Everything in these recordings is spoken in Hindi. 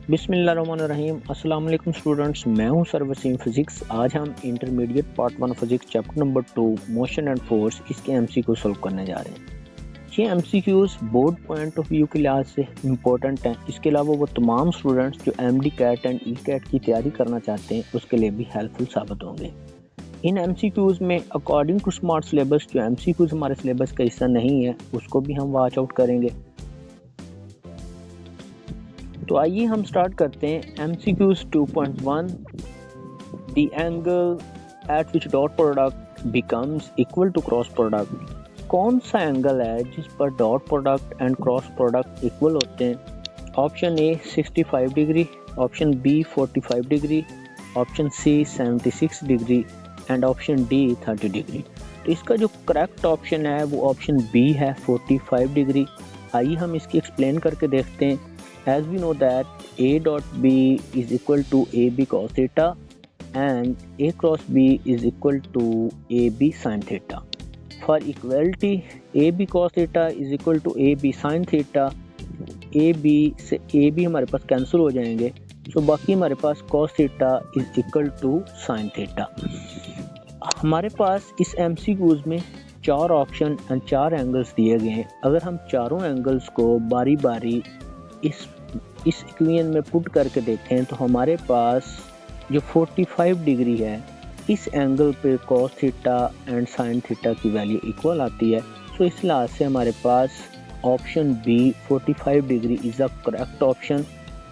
बिस्मिल्लाहिर्रहमानिर्रहीम। अस्सलाम वालेकुम स्टूडेंट्स, मैं हूं सर वसीम फिज़िक्स। आज हम intermediate part 1 physics chapter number 2 motion and force इसके एमसीक्यू सॉल्व करने जा रहे हैं। ये MCQs board point of view के लिहाज से इम्पोर्टेंट हैं। इसके अलावा वो तमाम स्टूडेंट्स जो MDCAT and ECAT की तैयारी करना चाहते हैं उसके लिए भी हेल्पफुल साबित होंगे। इन एमसीक्यूज में अकॉर्डिंग टू स्मार्ट सिलेबस जो एमसीक्यूज हमारे सिलेबस का हिस्सा नहीं है उसको भी हम वॉच आउट करेंगे। तो आइए हम स्टार्ट करते हैं। MCQs 2.1 The angle at which dot product becomes equal to cross product। कौन सा एंगल है जिस पर dot product and cross product equal होते हैं? Option A 65 degree, option B 45 degree, option C 76 degree and option D 30 degree. तो इसका जो करेक्ट ऑप्शन है वो ऑप्शन बी है 45 डिग्री। आइए हम इसकी एक्सप्लेन करके देखते हैं। As we know that A dot B is equal to AB cos theta and A cross B is equal to AB sin theta. For equality, AB cos theta is equal to AB sin theta। AB से AB हमारे पास कैंसिल हो जाएंगे, तो बाकी हमारे पास cos theta is equal to sin theta। हमारे पास इस MCQs में 4 ऑप्शन एंड 4 एंगल्स दिए गए हैं। अगर हम चारों एंगल्स को बारी बारी इस इक्वेशन में पुट करके देखें तो हमारे पास जो 45 डिग्री है इस एंगल पे cos theta and sin theta की वैल्यू इक्वल आती है। तो इस लिहाज से हमारे पास option B 45 degree is a correct option.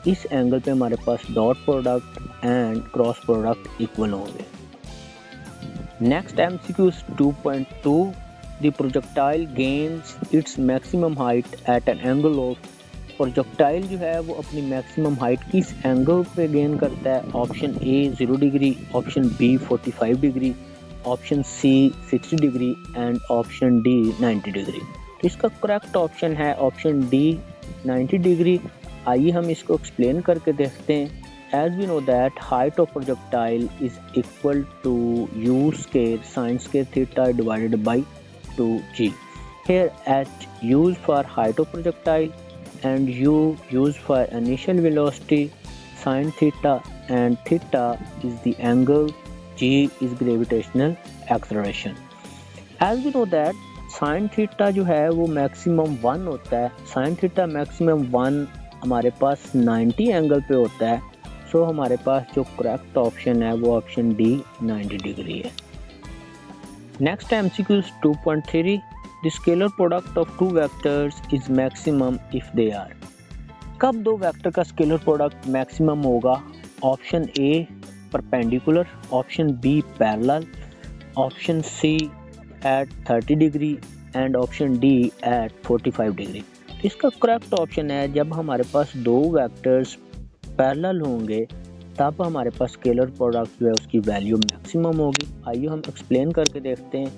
इस एंगल पे हमारे पास dot product and cross product equal होंगे। Next MCQ 2.2 the projectile gains its maximum height at an angle of. Projectile जो है वो अपनी मैक्सिमम हाइट किस एंगल पे गेन करता है? Option A 0 degree, option B 45 degree, option C 60 degree and option D 90 degree. तो इसका करेक्ट ऑप्शन है ऑप्शन डी 90 डिग्री। आइए हम इसको एक्सप्लेन करके देखते हैं। As we know that height of projectile is equal to u square sine square theta divided by 2g। Here h used for height of projectile and u used for initial velocity, sin theta and theta is the angle, g is gravitational acceleration। As we know that sin theta जो है वो maximum 1 होता है। sin theta maximum 1 हमारे पास 90 एंगल पे होता है। सो हमारे पास जो करेक्ट ऑप्शन है वो ऑप्शन डी 90 डिग्री है। Next MCQ 2.3 The scalar product of two vectors is maximum if they are। कब दो वेक्टर का स्केलर प्रोडक्ट मैक्सिमम होगा? Option A perpendicular, option B parallel, option C at 30 degree and option D at 45 degree. इसका करेक्ट ऑप्शन है जब हमारे पास दो वेक्टर्स पैरेलल होंगे तब हमारे पास स्केलर प्रोडक्ट जो है उसकी वैल्यू मैक्सिमम होगी। आइए हम एक्सप्लेन करके देखते हैं।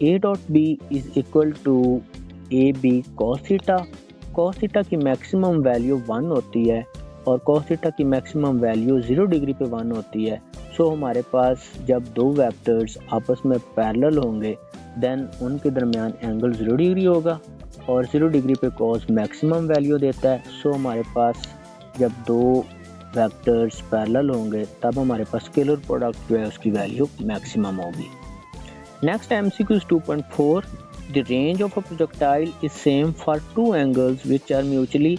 A dot B is equal to AB cos theta। cos theta की मैक्सिमम वैल्यू 1 होती है और cos theta की मैक्सिमम वैल्यू 0 डिग्री पे 1 होती है। सो हमारे पास जब दो वेक्टर्स आपस में पैरेलल होंगे देन उनके दरमियान एंगल 0 डिग्री होगा और 0 डिग्री पे cos मैक्सिमम वैल्यू देता है। सो हमारे पास जब दो वेक्टर्स पैरेलल होंगे तब हमारे पास स्केलर प्रोडक्ट जो है उसकी वैल्यू मैक्सिमम होगी। Next MCQ is 2.4 The range of a projectile is same for two angles which are mutually।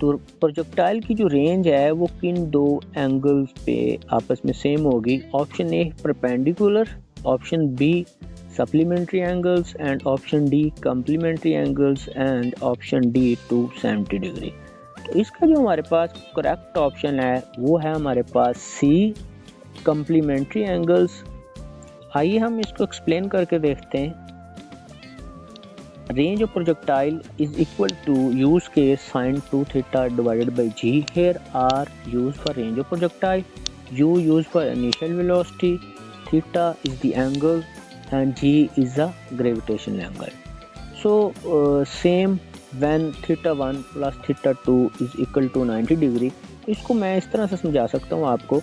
तो प्रोजेक्टाइल की जो रेंज है वो किन दो एंगल्स पे आपस में सेम होगी? Option A perpendicular, option B supplementary angles and option D complementary angles and option D 270 degree. तो इसका जो हमारे पास करेक्ट ऑप्शन है वो है हमारे पास सी कम्प्लीमेंट्री एंगल्स। आइए हम इसको एक्सप्लेन करके देखते हैं। Range of projectile is equal to u square sine 2 theta divided by g. Here R use for range of projectile, u use for initial velocity, theta is the angle and g is the gravitational angle. So same when theta 1 plus theta 2 is equal to 90 degree. इसको मैं इस तरह से समझा सकता हूँ आपको।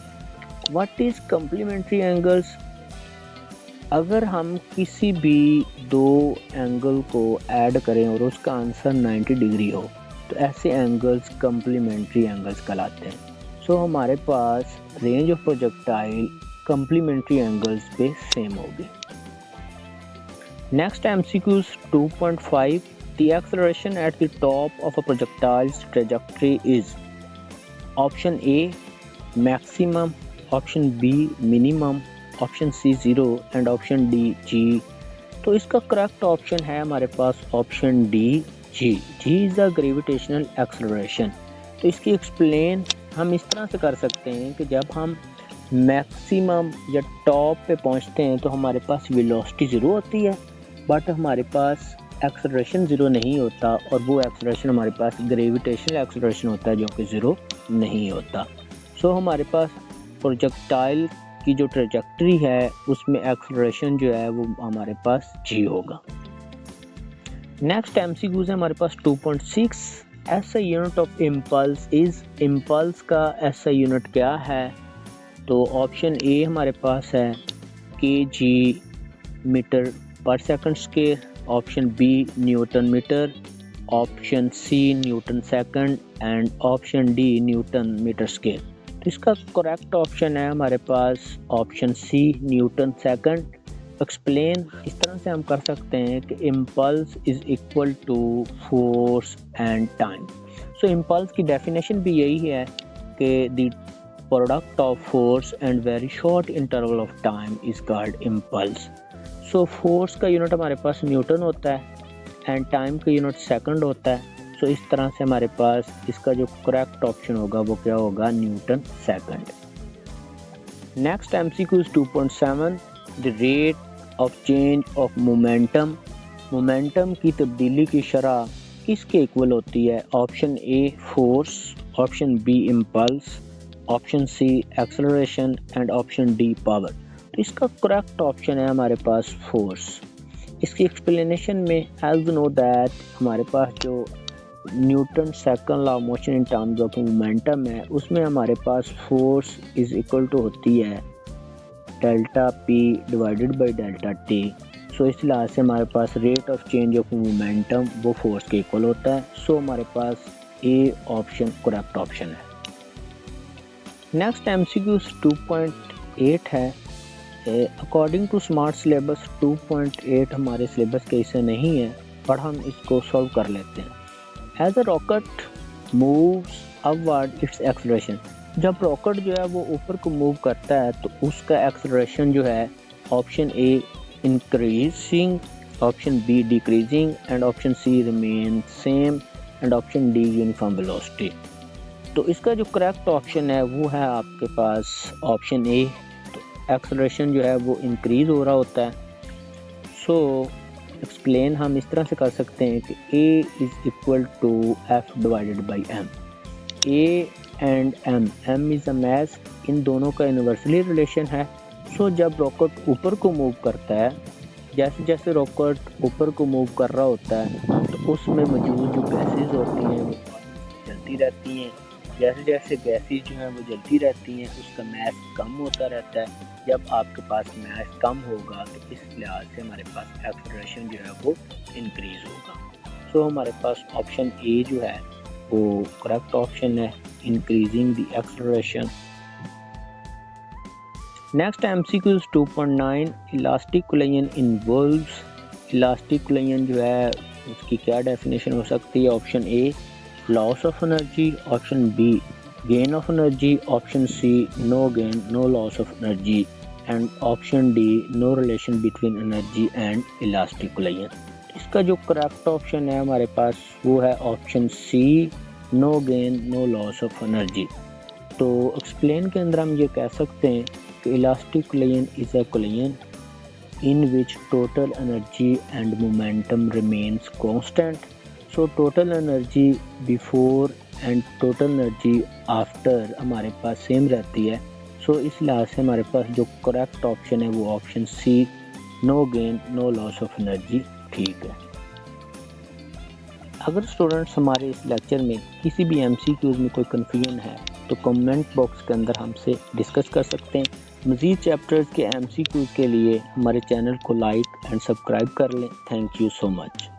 What is complementary angles? अगर हम किसी भी दो एंगल को ऐड करें और उसका आंसर 90 डिग्री हो तो ऐसे एंगल्स कम्प्लीमेंट्री एंगल्स कहलाते हैं। सो हमारे पास range of projectile complementary angles पे सेम होगी। Next MCQ 2.5, the acceleration at the top of a projectile's trajectory is option A maximum, option B minimum, option C 0 and option D G। तो इसका करेक्ट ऑप्शन है हमारे पास option D G. G is a gravitational acceleration. तो इसकी एक्सप्लेन हम इस तरह से कर सकते हैं कि जब हम मैक्सिमम या टॉप पे पहुंचते हैं तो हमारे पास वेलोसिटी ज़ीरो होती है, बट हमारे पास एक्सेलरेशन ज़ीरो नहीं होता, और वो एक्सेलरेशन हमारे पास ग्रेविटेशनल एक्सेलरेशन होता है जो कि ज़ीरो नहीं होता। सो हमारे पास प्रोजेक्टाइल की जो ट्रेजेक्टरी है उसमें एक्सेलरेशन जो है वो हमारे पास जी होगा। नेक्स्ट MCQs है हमारे पास 2.6, SI unit of impulse is. Impulse का SI यूनिट क्या है? तो ऑप्शन ए हमारे पास है kg metre per second square, option B newton metre, option C newton second and option D newton metre square. तो इसका करेक्ट ऑप्शन है हमारे पास option C newton second. Explain इस तरह से हम कर सकते हैं कि impulse is equal to force and time. So impulse की डेफिनेशन भी यही है कि the product of force and very short interval of time is called impulse. So force का यूनिट हमारे पास न्यूटन होता है एंड टाइम का यूनिट सेकंड होता है। सो इस तरह से हमारे पास इसका जो करेक्ट ऑप्शन होगा वो क्या होगा? Newton second. Next MCQ 2.7, the rate of change of momentum. Momentum की तब्दीली की शरह किसके इक्वल होती है? Option A force, option B impulse, option C acceleration and option D power. तो इसका करेक्ट ऑप्शन है हमारे पास फोर्स। इसकी एक्सप्लेनेशन में एज नो दैट हमारे पास जो Newton second law of motion in terms of momentum है उसमें हमारे पास फोर्स इज इक्वल टू होती है delta P divided by delta T. So इस लिहाज से हमारे पास rate of change of momentum वो फोर्स के इक्वल होता है। सो हमारे पास ए ऑप्शन करेक्ट ऑप्शन है। नेक्स्ट MCQ 2.8 है। अकॉर्डिंग टू स्मार्ट सिलेबस 2.8 हमारे सिलेबस के हिस्से नहीं है, पर हम इसको सॉल्व कर लेते हैं। As a rocket moves upward its acceleration. जब रॉकेट जो है वो ऊपर को मूव करता है तो उसका एक्सेलरेशन जो है option A increasing, option B decreasing and option C remain same and option D uniform velocity. तो इसका जो करेक्ट ऑप्शन है वो है आपके पास ऑप्शन ए। तो एक्सेलरेशन जो है वो इंक्रीज हो रहा होता है। सो एक्सप्लेन हम इस तरह से कर सकते हैं कि A is equal to F divided by M। A and M is a mass, इन दोनों का यूनिवर्सली रिलेशन है। सो जब रॉकेट ऊपर को मूव करता है, जैसे जैसे रॉकेट ऊपर को मूव कर रहा होता है तो उसमें मौजूद जो गैसेज होती हैं वो जलती रहती हैं। जैसे जैसे गैसेज जो हैं वो जलती रहती हैं उसका मास कम होता रहता है। जब आपके पास मास कम होगा तो इस लिहाज से हमारे पास एक्सेलरेशन जो है वो इंक्रीज होगा। सो हमारे पास ऑप्शन ए जो है वो करेक्ट ऑप्शन है, increasing the acceleration. Next MCQ 2.9, elastic collision involves. Elastic collision जो है उसकी क्या डेफिनेशन हो सकती है? Option A loss of energy, option B gain of energy, option C no gain no loss of energy and option D no relation between energy and elastic collision. इसका जो करेक्ट ऑप्शन है हमारे पास वो है option C no gain no loss of energy. तो एक्सप्लेन के अंदर हम ये कह सकते हैं कि elastic collision is a collision in which total energy and momentum remains constant. So total energy before and total energy after हमारे पास सेम रहती है। सो इस लिहाज से हमारे पास जो करेक्ट ऑप्शन है वो option C no gain no loss of energy ठीक है। अगर स्टूडेंट्स हमारे इस लेक्चर में किसी भी MCQs में कोई कन्फ्यूजन है तो कमेंट बॉक्स के अंदर हमसे डिस्कस कर सकते हैं। मज़ीद चैप्टर्स के MCQs के लिए हमारे चैनल को लाइक एंड सब्सक्राइब कर लें। Thank you so much.